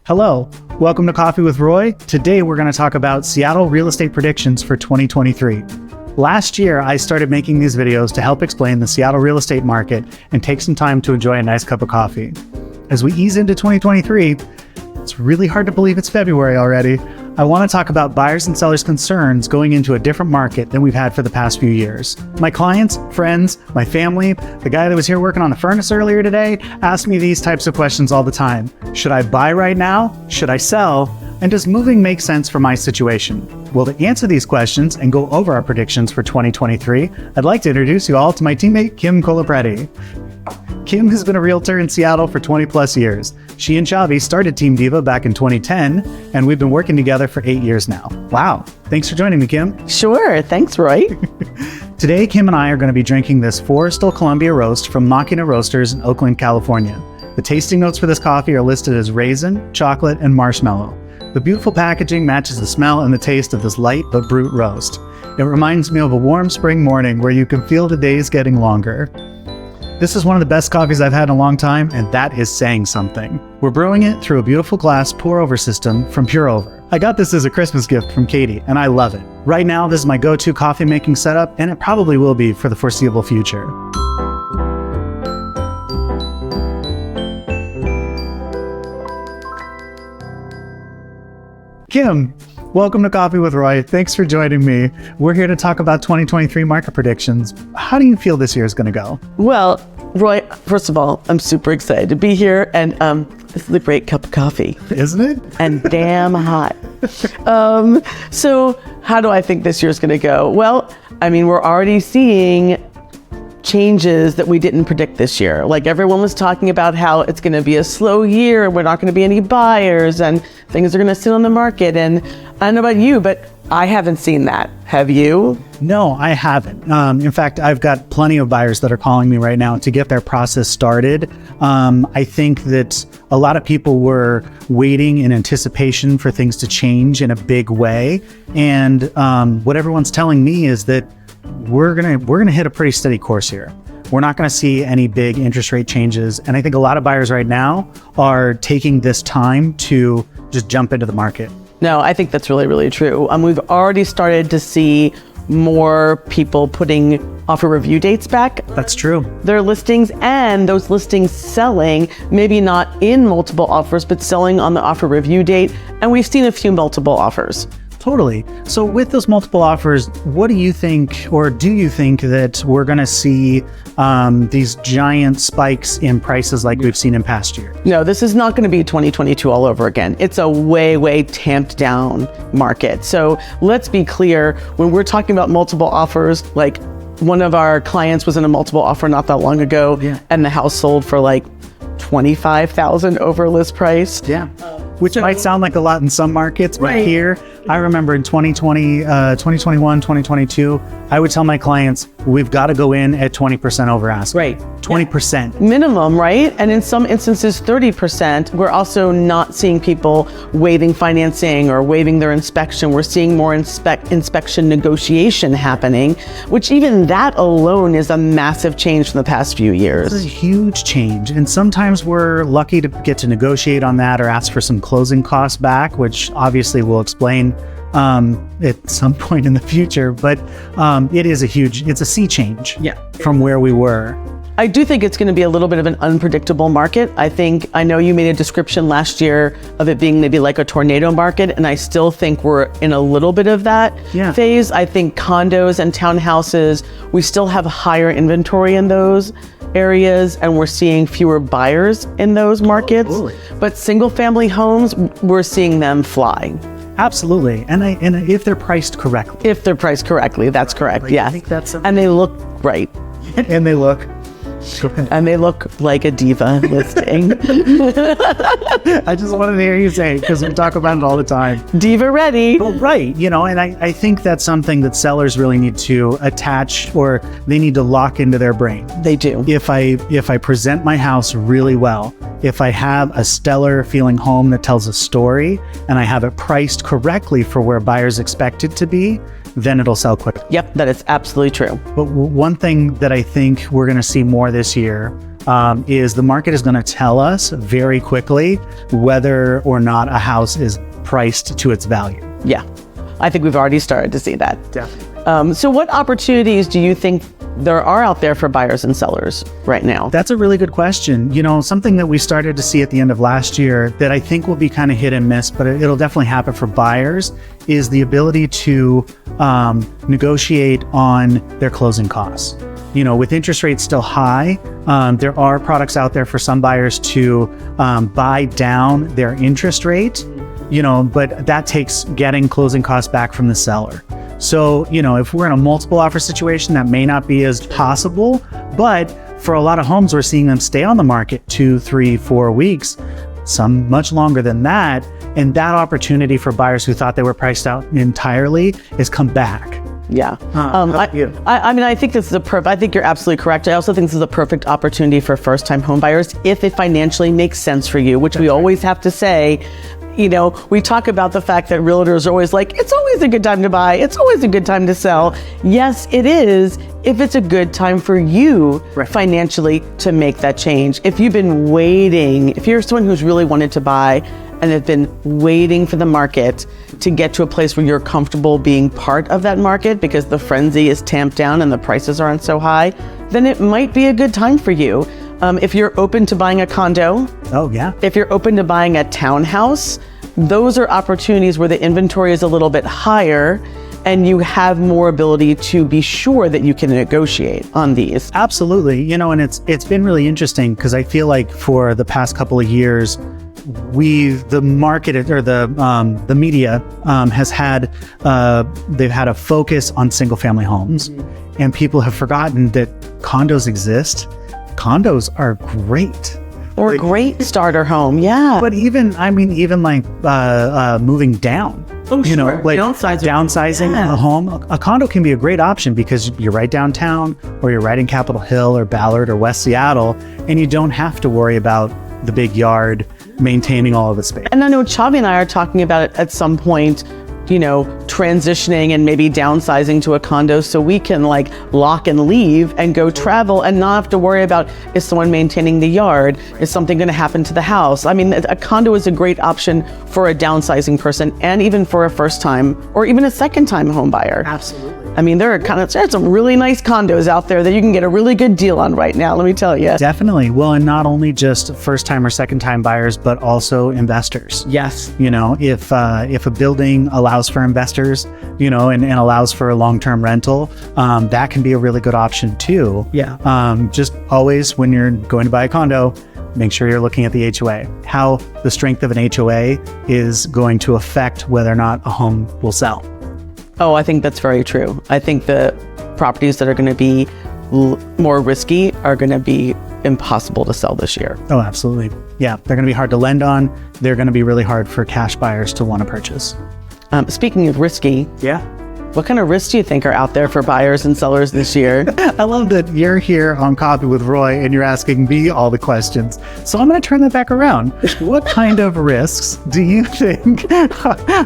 Hello, welcome to Coffee with Roy. Today we're going to talk about Seattle real estate predictions for 2023. Last year, I started making these videos to help explain the Seattle real estate market and take some time to enjoy a nice cup of coffee. As we ease into 2023, it's really hard to believe it's February already. I want to talk about buyers and sellers' concerns going into a different market than we've had for the past few years. My clients, friends, my family, the guy that was here working on the furnace earlier today, ask me these types of questions all the time. Should I buy right now? Should I sell? And does moving make sense for my situation? Well, to answer these questions and go over our predictions for 2023, I'd like to introduce you all to my teammate, Kim Colapreti. Kim has been a realtor in Seattle for 20 plus years. She and Chavi started Team Diva back in 2010, and we've been working together for 8 years now. Wow. Thanks for joining me, Kim. Sure. Thanks, Roy. Today, Kim and I are going to be drinking this Forestal Columbia Roast from Machina Roasters in Oakland, California. The tasting notes for this coffee are listed as raisin, chocolate, and marshmallow. The beautiful packaging matches the smell and the taste of this light but brute roast. It reminds me of a warm spring morning where you can feel the days getting longer. This is one of the best coffees I've had in a long time, and that is saying something. We're brewing it through a beautiful glass pour-over system from Pure Over. I got this as a Christmas gift from Katie, and I love it. Right now, this is my go-to coffee making setup, and it probably will be for the foreseeable future. Kim, welcome to Coffee with Roy. Thanks for joining me. We're here to talk about 2023 market predictions. How do you feel this year is going to go? Well, Roy, first of all, I'm super excited to be here, and this is a great cup of coffee. Isn't it? And damn hot. So how do I think this year's going to go? Well, I mean, we're already seeing changes that we didn't predict this year. Like everyone was talking about how it's going to be a slow year and we're not going to be any buyers and things are going to sit on the market. And I don't know about you, but I haven't seen that. Have you? No, I haven't. In fact, I've got plenty of buyers that are calling me right now to get their process started. I think that a lot of people were waiting in anticipation for things to change in a big way. And what everyone's telling me is that we're gonna hit a pretty steady course here. We're not gonna see any big interest rate changes. And I think a lot of buyers right now are taking this time to just jump into the market. No, I think that's really, really true. We've already started to see more people putting offer review dates back. That's true. Their listings, and those listings selling, maybe not in multiple offers, but selling on the offer review date. And we've seen a few multiple offers. Totally. So with those multiple offers, what do you think, or do you think that we're going to see these giant spikes in prices like we've seen in past years? No, this is not going to be 2022 all over again. It's a way, way tamped down market. So let's be clear, when we're talking about multiple offers, like one of our clients was in a multiple offer not that long ago, and the house sold for like $25,000 over list price. Yeah. Which might sound like a lot in some markets, but right here, I remember in 2020, 2021, 2022, I would tell my clients, we've got to go in at 20% over ask. Right. 20%. Yeah. Minimum, right? And in some instances, 30%. We're also not seeing people waiving financing or waiving their inspection. We're seeing more inspection negotiation happening, which even that alone is a massive change from the past few years. This is a huge change. And sometimes we're lucky to get to negotiate on that or ask for some closing costs back, which obviously we'll explain at some point in the future, but it's a sea change from where we were. I do think it's going to be a little bit of an unpredictable market. I know you made a description last year of it being maybe like a tornado market, and I still think we're in a little bit of that phase. I think condos and townhouses, we still have higher inventory in those areas, and we're seeing fewer buyers in those markets. But single family homes, we're seeing them fly. Absolutely. And if they're priced correctly. If they're priced correctly, that's correct. Right. Yeah. I think that's and they look great. And they look And they look like a diva listing. I just wanted to hear you say it because we talk about it all the time. Diva ready. Well, right. And I think that's something that sellers really need to attach, or they need to lock into their brain. They do. If I present my house really well, if I have a stellar feeling home that tells a story, and I have it priced correctly for where buyers expect it to be, then it'll sell quickly. Yep, that is absolutely true. But one thing that I think we're going to see more this year is the market is going to tell us very quickly whether or not a house is priced to its value. Yeah, I think we've already started to see that. Definitely. So what opportunities do you think there are out there for buyers and sellers right now? That's a really good question. You know, something that we started to see at the end of last year that I think will be kind of hit and miss, but it'll definitely happen for buyers, is the ability to negotiate on their closing costs. You know, with interest rates still high, there are products out there for some buyers to buy down their interest rate, you know, but that takes getting closing costs back from the seller. So, you know, if we're in a multiple offer situation, that may not be as possible, but for a lot of homes, we're seeing them stay on the market 2, 3, 4 weeks, some much longer than that. And that opportunity for buyers who thought they were priced out entirely has come back. Yeah. I mean, I think this is I think you're absolutely correct. I also think this is a perfect opportunity for first-time home buyers if it financially makes sense for you, which we always have to say. You know, we talk about the fact that realtors are always like, it's always a good time to buy. It's always a good time to sell. Yes, it is, if it's a good time for you financially to make that change. If you've been waiting, if you're someone who's really wanted to buy and have been waiting for the market to get to a place where you're comfortable being part of that market because the frenzy is tamped down and the prices aren't so high, then it might be a good time for you. If you're open to buying a condo, if you're open to buying a townhouse, those are opportunities where the inventory is a little bit higher and you have more ability to be sure that you can negotiate on these. Absolutely. You know, and it's been really interesting because I feel like for the past couple of years, the market or the media has had they've had a focus on single family homes, and people have forgotten that condos exist. Condos are great. Or a great starter home, yeah. But even like moving down, you know, like downsizing a home. A condo can be a great option because you're right downtown, or you're right in Capitol Hill or Ballard or West Seattle, and you don't have to worry about the big yard maintaining all of the space. And I know Chavi and I are talking about it at some point, you know, transitioning and maybe downsizing to a condo so we can like lock and leave and go travel and not have to worry about, is someone maintaining the yard? Is something going to happen to the house? I mean, a condo is a great option for a downsizing person and even for a first time or even a second time home buyer. Absolutely. I mean, there's some really nice condos out there that you can get a really good deal on right now, let me tell you. Definitely. Well, and not only just first time or second time buyers, but also investors. Yes. You know, if a building allows for investors, you know, and allows for a long-term rental, that can be a really good option too. Yeah. Just always when you're going to buy a condo, make sure you're looking at the HOA. How the strength of an HOA is going to affect whether or not a home will sell. Oh, I think that's very true. I think the properties that are going to be more risky are going to be impossible to sell this year. Oh, absolutely. Yeah, they're going to be hard to lend on. They're going to be really hard for cash buyers to want to purchase. Speaking of risky, yeah, what kind of risks do you think are out there for buyers and sellers this year? I love that you're here on Coffee with Roy and you're asking me all the questions. So I'm going to turn that back around. What kind of risks do you think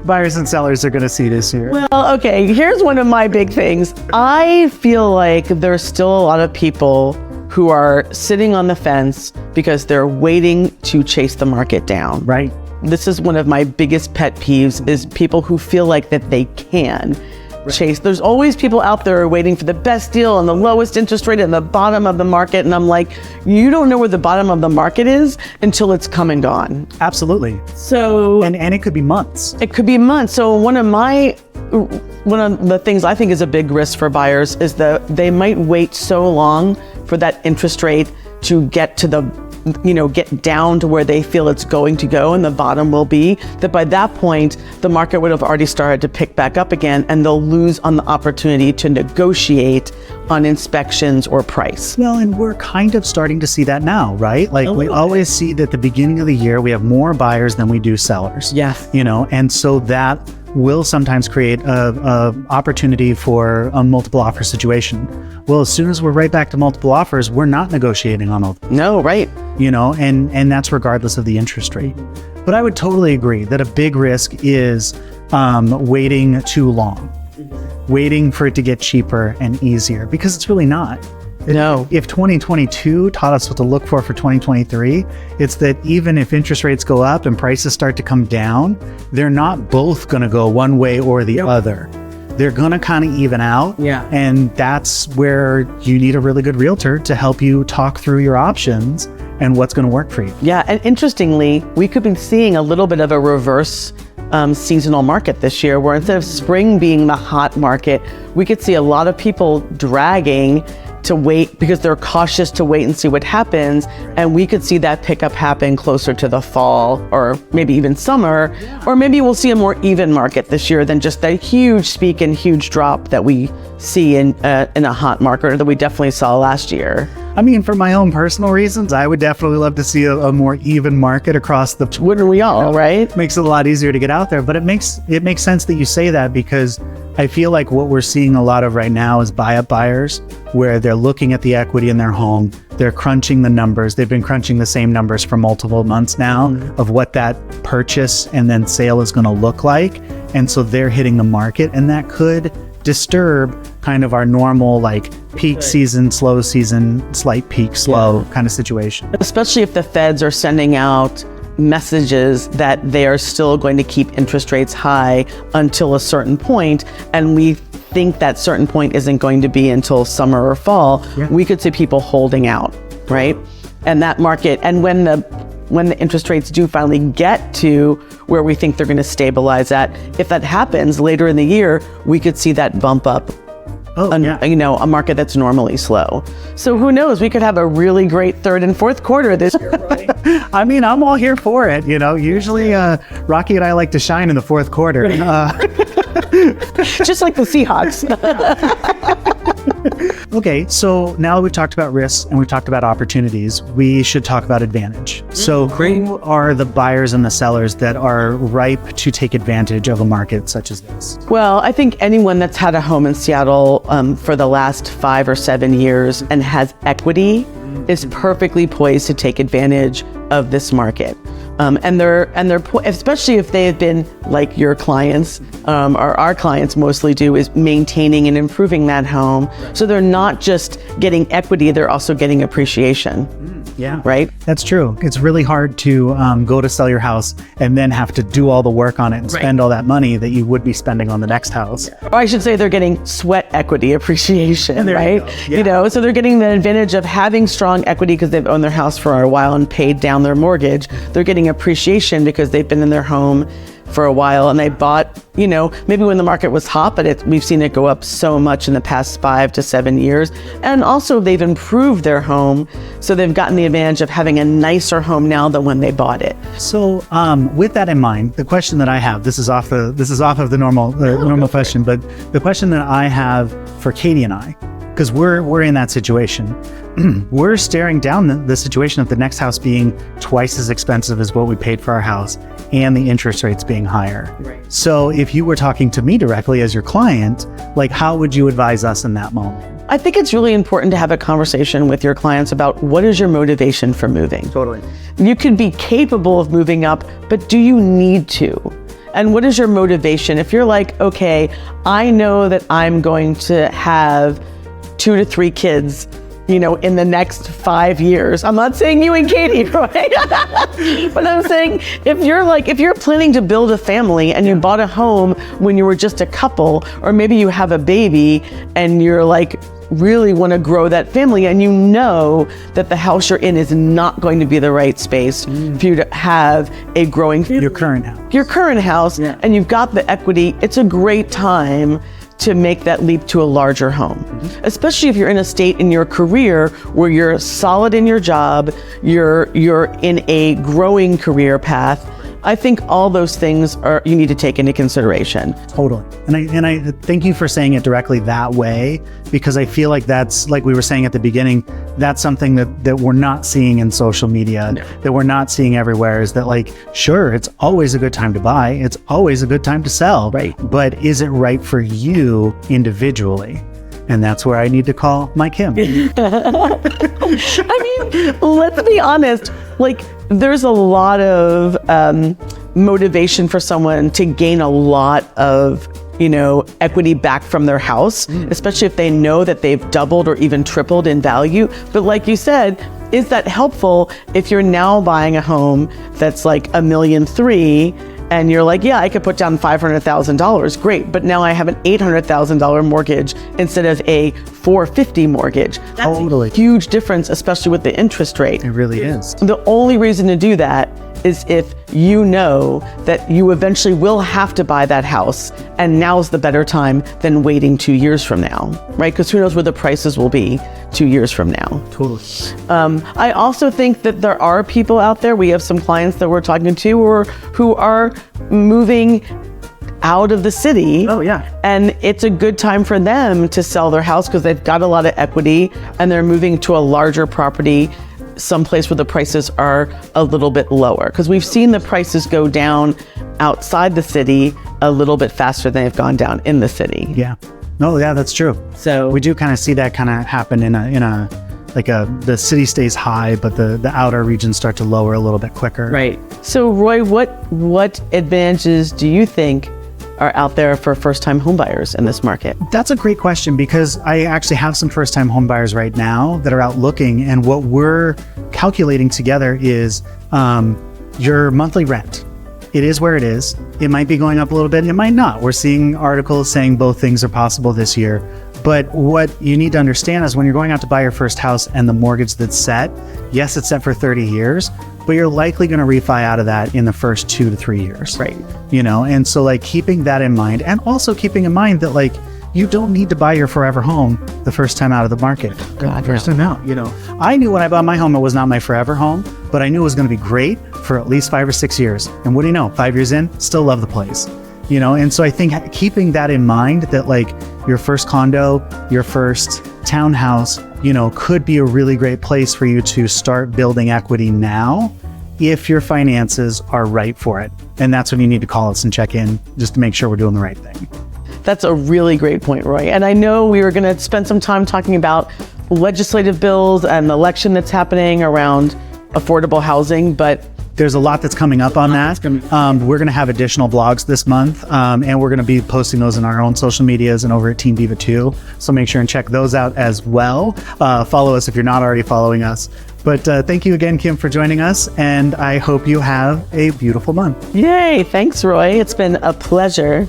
buyers and sellers are going to see this year? Well, okay, here's one of my big things. I feel like there's still a lot of people who are sitting on the fence because they're waiting to chase the market down. Right. This is one of my biggest pet peeves, is people who feel like that they can chase. There's always people out there waiting for the best deal and the lowest interest rate and the bottom of the market. And I'm like, you don't know where the bottom of the market is until it's come and gone. Absolutely. So, and it could be months. It could be months. So one of the things I think is a big risk for buyers is that they might wait so long for that interest rate to get to get down to where they feel it's going to go and the bottom will be, that by that point, the market would have already started to pick back up again and they'll lose on the opportunity to negotiate on inspections or price. Well, and we're kind of starting to see that now, right? Like we always see that at the beginning of the year, we have more buyers than we do sellers. Yes. You know, and so that will sometimes create a opportunity for a multiple offer situation. Well, as soon as we're right back to multiple offers, we're not negotiating on all. No, right. You know, and that's regardless of the interest rate. But I would totally agree that a big risk is waiting too long, waiting for it to get cheaper and easier, because it's really not. No. If 2022 taught us what to look for 2023, it's that even if interest rates go up and prices start to come down, they're not both going to go one way or the other. They're going to kind of even out. Yeah. And that's where you need a really good realtor to help you talk through your options and what's going to work for you. Yeah. And interestingly, we could be seeing a little bit of a reverse seasonal market this year, where instead of spring being the hot market, we could see a lot of people dragging to wait because they're cautious to wait and see what happens. And we could see that pickup happen closer to the fall or maybe even summer, or maybe we'll see a more even market this year than just that huge peak and huge drop that we see in a hot market, or that we definitely saw last year. I mean, for my own personal reasons, I would definitely love to see a more even market across the... Wouldn't we all, right? Makes it a lot easier to get out there, but it makes sense that you say that, because I feel like what we're seeing a lot of right now is buy-up buyers, where they're looking at the equity in their home, they're crunching the numbers. They've been crunching the same numbers for multiple months now of what that purchase and then sale is going to look like. And so they're hitting the market, and that could disturb kind of our normal like peak season, slow season, slight peak, slow kind of situation. Especially if the feds are sending out messages that they are still going to keep interest rates high until a certain point, and we think that certain point isn't going to be until summer or fall. We could see people holding out, right? And that market, and when the interest rates do finally get to where we think they're going to stabilize at, if that happens later in the year, we could see that bump up. A market that's normally slow. So who knows? We could have a really great third and fourth quarter this year, right? I mean, I'm all here for it. Usually Rocky and I like to shine in the fourth quarter. Just like the Seahawks. Okay, so now that we've talked about risks and we've talked about opportunities, we should talk about advantage. So who are the buyers and the sellers that are ripe to take advantage of a market such as this? Well, I think anyone that's had a home in Seattle for the last 5 or 7 years and has equity is perfectly poised to take advantage of this market. And they're especially if they have been like your clients, or our clients mostly do, is maintaining and improving that home. So they're not just getting equity, they're also getting appreciation. Yeah, right. That's true. It's really hard to go to sell your house and then have to do all the work on it and spend all that money that you would be spending on the next house. Or I should say they're getting sweat equity appreciation, right? So they're getting the advantage of having strong equity because they've owned their house for a while and paid down their mortgage. They're getting appreciation because they've been in their home for a while and they bought, maybe when the market was hot, but we've seen it go up so much in the past 5 to 7 years. And also they've improved their home, so they've gotten the advantage of having a nicer home now than when they bought it. So with that in mind, the question that I have, this is off of the normal question, but the question that I have for Katie and I, because we're in that situation. We're staring down the situation of the next house being twice as expensive as what we paid for our house and the interest rates being higher. Right. So if you were talking to me directly as your client, like how would you advise us in that moment? I think it's really important to have a conversation with your clients about what is your motivation for moving. Totally. You could be capable of moving up, but do you need to? And what is your motivation? If you're like, okay, I know that I'm going to have 2 to 3 kids, in the next 5 years. I'm not saying you and Katie, right? But I'm saying if you're planning to build a family and you bought a home when you were just a couple, or maybe you have a baby and you're like really want to grow that family, and you know that the house you're in is not going to be the right space for you to have a growing family. Your current house, and you've got the equity, it's a great time to make that leap to a larger home, especially if you're in a state in your career where you're solid in your job, you're in a growing career path. I think all those things you need to take into consideration. Totally. And I thank you for saying it directly that way, because I feel like that's, like we were saying at the beginning, that's something that we're not seeing in social media, that we're not seeing everywhere, is that like, sure, it's always a good time to buy. It's always a good time to sell. Right. But is it right for you individually? And that's where I need to call my Kim. I mean, let's be honest, like there's a lot of motivation for someone to gain a lot of equity back from their house, especially if they know that they've doubled or even tripled in value. But like you said, is that helpful if you're now buying a home that's like $1.3 million and you're like, yeah, I could put down $500,000, great, but now I have an $800,000 mortgage instead of a $450 mortgage. That's a huge difference, especially with the interest rate. It really is. The only reason to do that is if you know that you eventually will have to buy that house, and now's the better time than waiting 2 years from now, right? Because who knows where the prices will be 2 years from now. Totally. I also think that there are people out there, we have some clients that we're talking to who are moving out of the city. Oh yeah. And it's a good time for them to sell their house because they've got a lot of equity and they're moving to a larger property, someplace where the prices are a little bit lower. Because we've seen the prices go down outside the city a little bit faster than they've gone down in the city. Yeah. No, yeah, that's true. So we do kind of see that kind of happen in the city stays high, but the outer regions start to lower a little bit quicker. Right. So Roy, what advantages do you think are out there for first-time homebuyers in this market? That's a great question, because I actually have some first-time homebuyers right now that are out looking, and what we're calculating together is your monthly rent. It is where it is. It might be going up a little bit, it might not. We're seeing articles saying both things are possible this year. But what you need to understand is when you're going out to buy your first house and the mortgage that's set, yes, it's set for 30 years, but you're likely going to refi out of that in the first 2 to 3 years. Right. And so like keeping that in mind, and also keeping in mind that like you don't need to buy your forever home the first time out of the market. God, first time out, I knew when I bought my home, it was not my forever home, but I knew it was going to be great for at least 5 or 6 years. And what do you know? 5 years in, still love the place. And so I think keeping that in mind, that like your first condo, your first townhouse, could be a really great place for you to start building equity now if your finances are right for it. And that's when you need to call us and check in just to make sure we're doing the right thing. That's a really great point, Roy. And I know we were going to spend some time talking about legislative bills and the election that's happening around affordable housing, but there's a lot that's coming up on that. We're going to have additional vlogs this month, and we're going to be posting those in our own social medias and over at Team Diva too. So make sure and check those out as well. Follow us if you're not already following us. But thank you again, Kim, for joining us, and I hope you have a beautiful month. Yay! Thanks, Roy. It's been a pleasure.